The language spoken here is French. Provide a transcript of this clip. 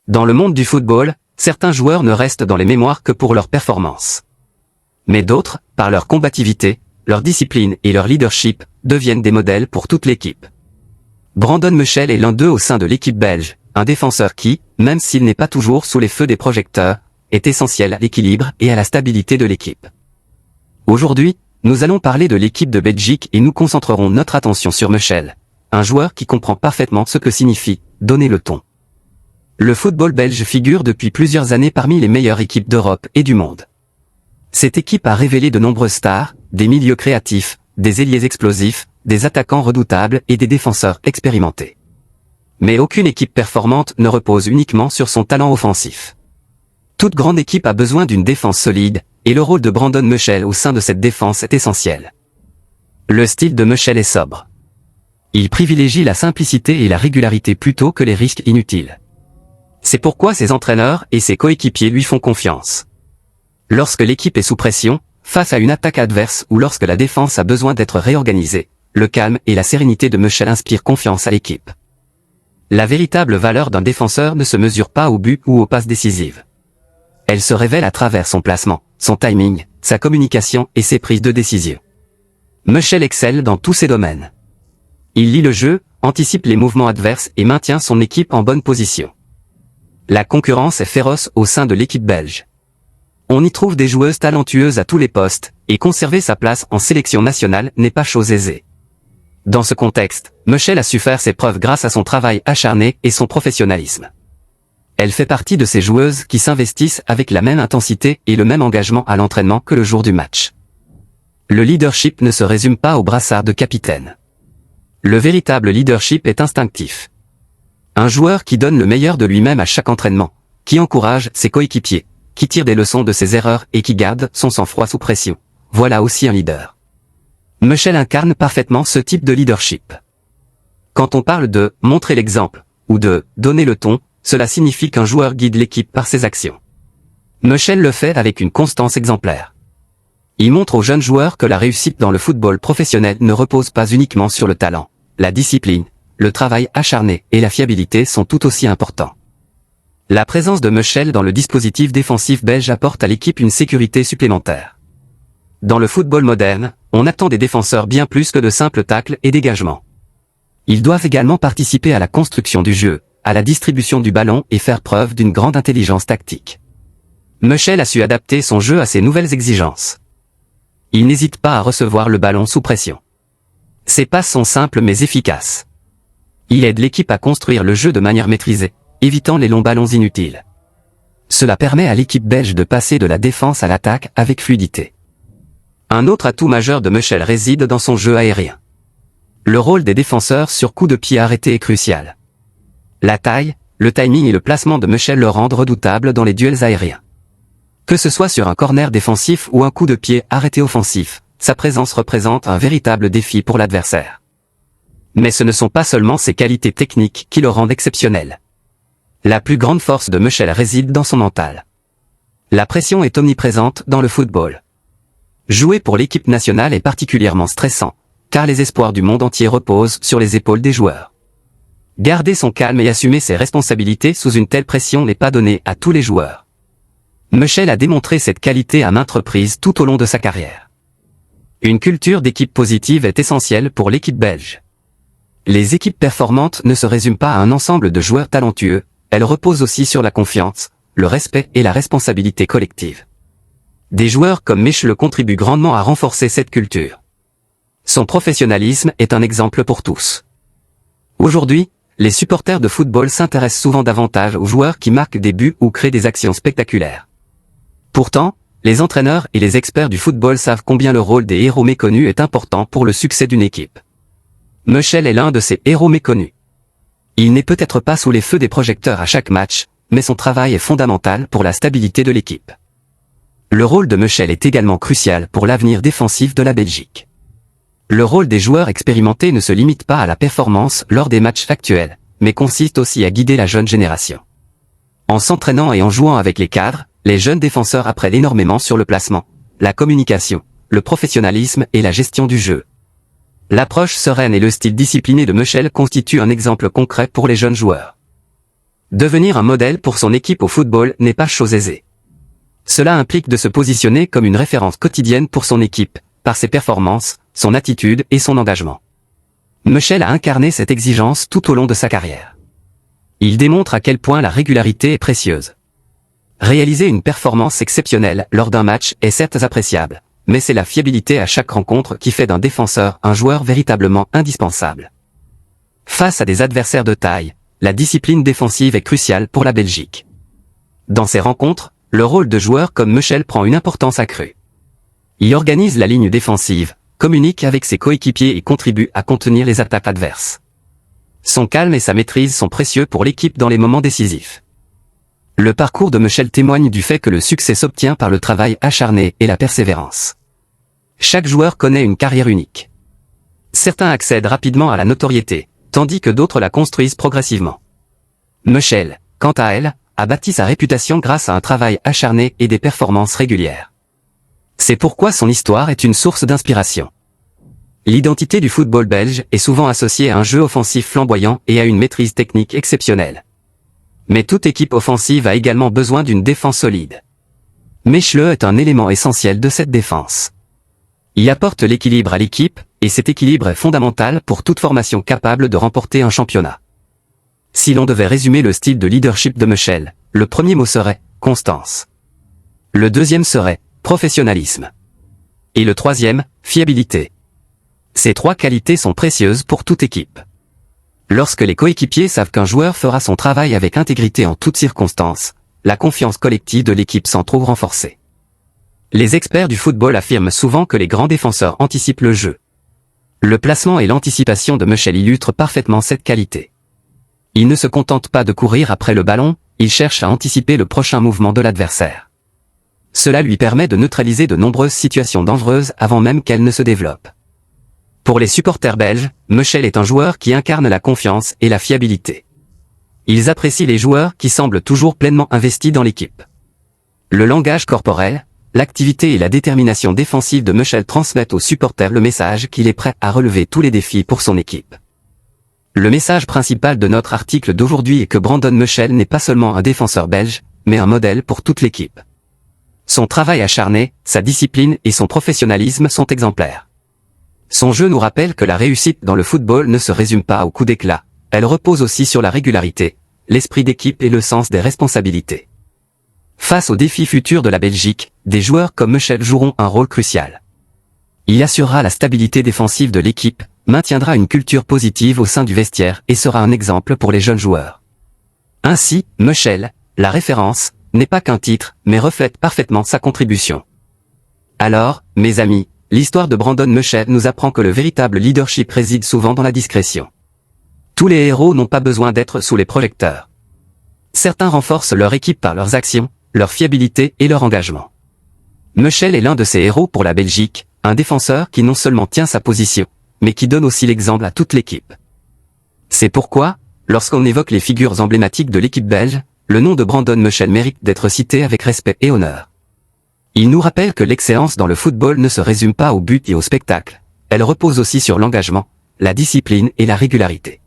Dans le monde du football, certains joueurs ne restent dans les mémoires que pour leur performance. Mais d'autres, par leur combativité, leur discipline et leur leadership, deviennent des modèles pour toute l'équipe. Brandon Mechel est l'un d'eux au sein de l'équipe belge, un défenseur qui, même s'il n'est pas toujours sous les feux des projecteurs, est essentiel à l'équilibre et à la stabilité de l'équipe. Aujourd'hui, nous allons parler de l'équipe de Belgique et nous concentrerons notre attention sur Mechel, un joueur qui comprend parfaitement ce que signifie « donner le ton ». Le football belge figure depuis plusieurs années parmi les meilleures équipes d'Europe et du monde. Cette équipe a révélé de nombreuses stars, des milieux créatifs, des ailiers explosifs, des attaquants redoutables et des défenseurs expérimentés. Mais aucune équipe performante ne repose uniquement sur son talent offensif. Toute grande équipe a besoin d'une défense solide, et le rôle de Brandon Mechel au sein de cette défense est essentiel. Le style de Mechel est sobre. Il privilégie la simplicité et la régularité plutôt que les risques inutiles. C'est pourquoi ses entraîneurs et ses coéquipiers lui font confiance. Lorsque l'équipe est sous pression, face à une attaque adverse ou lorsque la défense a besoin d'être réorganisée, le calme et la sérénité de Mechel inspirent confiance à l'équipe. La véritable valeur d'un défenseur ne se mesure pas au but ou aux passes décisives. Elle se révèle à travers son placement, son timing, sa communication et ses prises de décision. Mechel excelle dans tous ces domaines. Il lit le jeu, anticipe les mouvements adverses et maintient son équipe en bonne position. La concurrence est féroce au sein de l'équipe belge. On y trouve des joueuses talentueuses à tous les postes, et conserver sa place en sélection nationale n'est pas chose aisée. Dans ce contexte, Mechel a su faire ses preuves grâce à son travail acharné et son professionnalisme. Elle fait partie de ces joueuses qui s'investissent avec la même intensité et le même engagement à l'entraînement que le jour du match. Le leadership ne se résume pas au brassard de capitaine. Le véritable leadership est instinctif. Un joueur qui donne le meilleur de lui-même à chaque entraînement, qui encourage ses coéquipiers, qui tire des leçons de ses erreurs et qui garde son sang-froid sous pression. Voilà aussi un leader. Mechel incarne parfaitement ce type de leadership. Quand on parle de « montrer l'exemple » ou de « donner le ton », cela signifie qu'un joueur guide l'équipe par ses actions. Mechel le fait avec une constance exemplaire. Il montre aux jeunes joueurs que la réussite dans le football professionnel ne repose pas uniquement sur le talent. La discipline, le travail acharné et la fiabilité sont tout aussi importants. La présence de Mechel dans le dispositif défensif belge apporte à l'équipe une sécurité supplémentaire. Dans le football moderne, on attend des défenseurs bien plus que de simples tacles et dégagements. Ils doivent également participer à la construction du jeu, à la distribution du ballon et faire preuve d'une grande intelligence tactique. Mechel a su adapter son jeu à ces nouvelles exigences. Il n'hésite pas à recevoir le ballon sous pression. Ses passes sont simples mais efficaces. Il aide l'équipe à construire le jeu de manière maîtrisée, évitant les longs ballons inutiles. Cela permet à l'équipe belge de passer de la défense à l'attaque avec fluidité. Un autre atout majeur de Mechel réside dans son jeu aérien. Le rôle des défenseurs sur coup de pied arrêté est crucial. La taille, le timing et le placement de Mechel le rendent redoutable dans les duels aériens. Que ce soit sur un corner défensif ou un coup de pied arrêté offensif, sa présence représente un véritable défi pour l'adversaire. Mais ce ne sont pas seulement ses qualités techniques qui le rendent exceptionnel. La plus grande force de Mechel réside dans son mental. La pression est omniprésente dans le football. Jouer pour l'équipe nationale est particulièrement stressant, car les espoirs du monde entier reposent sur les épaules des joueurs. Garder son calme et assumer ses responsabilités sous une telle pression n'est pas donné à tous les joueurs. Mechel a démontré cette qualité à maintes reprises tout au long de sa carrière. Une culture d'équipe positive est essentielle pour l'équipe belge. Les équipes performantes ne se résument pas à un ensemble de joueurs talentueux, elles reposent aussi sur la confiance, le respect et la responsabilité collective. Des joueurs comme Mechel contribuent grandement à renforcer cette culture. Son professionnalisme est un exemple pour tous. Aujourd'hui, les supporters de football s'intéressent souvent davantage aux joueurs qui marquent des buts ou créent des actions spectaculaires. Pourtant, les entraîneurs et les experts du football savent combien le rôle des héros méconnus est important pour le succès d'une équipe. Mechel est l'un de ces héros méconnus. Il n'est peut-être pas sous les feux des projecteurs à chaque match, mais son travail est fondamental pour la stabilité de l'équipe. Le rôle de Mechel est également crucial pour l'avenir défensif de la Belgique. Le rôle des joueurs expérimentés ne se limite pas à la performance lors des matchs actuels, mais consiste aussi à guider la jeune génération. En s'entraînant et en jouant avec les cadres, les jeunes défenseurs apprennent énormément sur le placement, la communication, le professionnalisme et la gestion du jeu. L'approche sereine et le style discipliné de Mechel constituent un exemple concret pour les jeunes joueurs. Devenir un modèle pour son équipe au football n'est pas chose aisée. Cela implique de se positionner comme une référence quotidienne pour son équipe, par ses performances, son attitude et son engagement. Michel a incarné cette exigence tout au long de sa carrière. Il démontre à quel point la régularité est précieuse. Réaliser une performance exceptionnelle lors d'un match est certes appréciable, mais c'est la fiabilité à chaque rencontre qui fait d'un défenseur un joueur véritablement indispensable. Face à des adversaires de taille, la discipline défensive est cruciale pour la Belgique. Dans ces rencontres, le rôle de joueur comme Michel prend une importance accrue. Il organise la ligne défensive, communique avec ses coéquipiers et contribue à contenir les attaques adverses. Son calme et sa maîtrise sont précieux pour l'équipe dans les moments décisifs. Le parcours de Michel témoigne du fait que le succès s'obtient par le travail acharné et la persévérance. Chaque joueur connaît une carrière unique. Certains accèdent rapidement à la notoriété, tandis que d'autres la construisent progressivement. Michel, quant à elle, a bâti sa réputation grâce à un travail acharné et des performances régulières. C'est pourquoi son histoire est une source d'inspiration. L'identité du football belge est souvent associée à un jeu offensif flamboyant et à une maîtrise technique exceptionnelle. Mais toute équipe offensive a également besoin d'une défense solide. Michel est un élément essentiel de cette défense. Il apporte l'équilibre à l'équipe, et cet équilibre est fondamental pour toute formation capable de remporter un championnat. Si l'on devait résumer le style de leadership de Michel, le premier mot serait « constance ». Le deuxième serait « professionnalisme ». Et le troisième, « fiabilité ». Ces trois qualités sont précieuses pour toute équipe. Lorsque les coéquipiers savent qu'un joueur fera son travail avec intégrité en toutes circonstances, la confiance collective de l'équipe s'en trouve renforcée. Les experts du football affirment souvent que les grands défenseurs anticipent le jeu. Le placement et l'anticipation de Michel illustrent parfaitement cette qualité. Il ne se contente pas de courir après le ballon, il cherche à anticiper le prochain mouvement de l'adversaire. Cela lui permet de neutraliser de nombreuses situations dangereuses avant même qu'elles ne se développent. Pour les supporters belges, Michel est un joueur qui incarne la confiance et la fiabilité. Ils apprécient les joueurs qui semblent toujours pleinement investis dans l'équipe. Le langage corporel, l'activité et la détermination défensive de Michel transmettent aux supporters le message qu'il est prêt à relever tous les défis pour son équipe. Le message principal de notre article d'aujourd'hui est que Brandon Michel n'est pas seulement un défenseur belge, mais un modèle pour toute l'équipe. Son travail acharné, sa discipline et son professionnalisme sont exemplaires. Son jeu nous rappelle que la réussite dans le football ne se résume pas au coup d'éclat, elle repose aussi sur la régularité, l'esprit d'équipe et le sens des responsabilités. Face aux défis futurs de la Belgique, des joueurs comme Michel joueront un rôle crucial. Il assurera la stabilité défensive de l'équipe, maintiendra une culture positive au sein du vestiaire et sera un exemple pour les jeunes joueurs. Ainsi, Michel, la référence, n'est pas qu'un titre, mais reflète parfaitement sa contribution. Alors, mes amis, l'histoire de Brandon Michel nous apprend que le véritable leadership réside souvent dans la discrétion. Tous les héros n'ont pas besoin d'être sous les projecteurs. Certains renforcent leur équipe par leurs actions, leur fiabilité et leur engagement. Michel est l'un de ces héros pour la Belgique, un défenseur qui non seulement tient sa position, mais qui donne aussi l'exemple à toute l'équipe. C'est pourquoi, lorsqu'on évoque les figures emblématiques de l'équipe belge, le nom de Brandon Michel mérite d'être cité avec respect et honneur. Il nous rappelle que l'excellence dans le football ne se résume pas au but et au spectacle, elle repose aussi sur l'engagement, la discipline et la régularité.